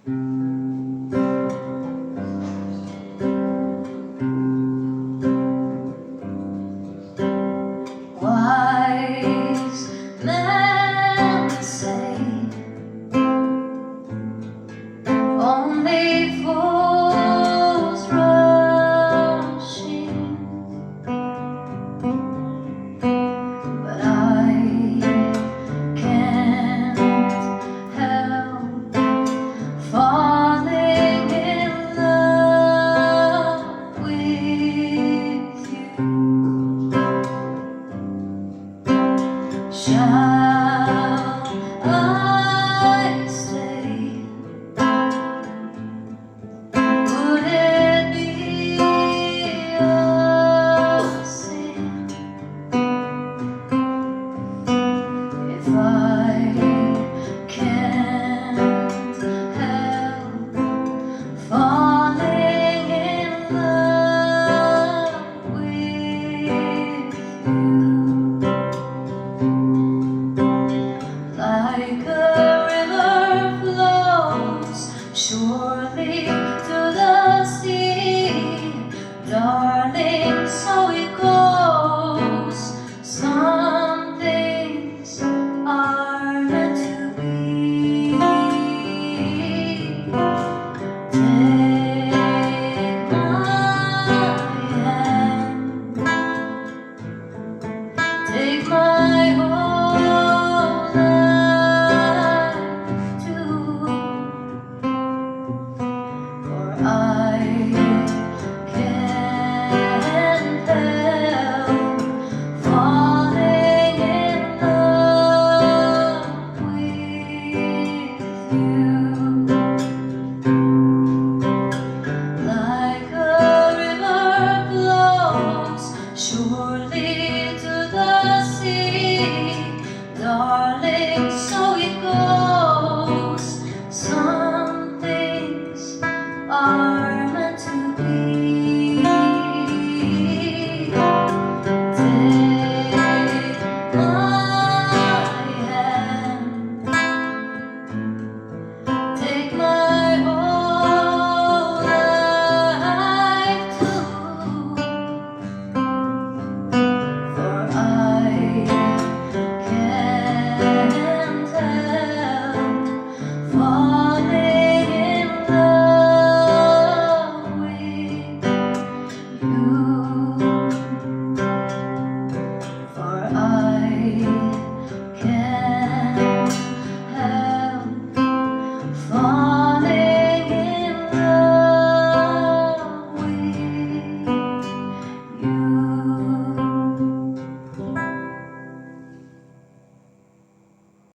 Wise men say only fools rush in, but I can't help falling in love with you. Shall I stay? Would it be a sin if I can't help falling in love with you? Like a river flows surely to the sea, darling, so it goes. Some things are meant to be. Take my hand, take my whole life too, for I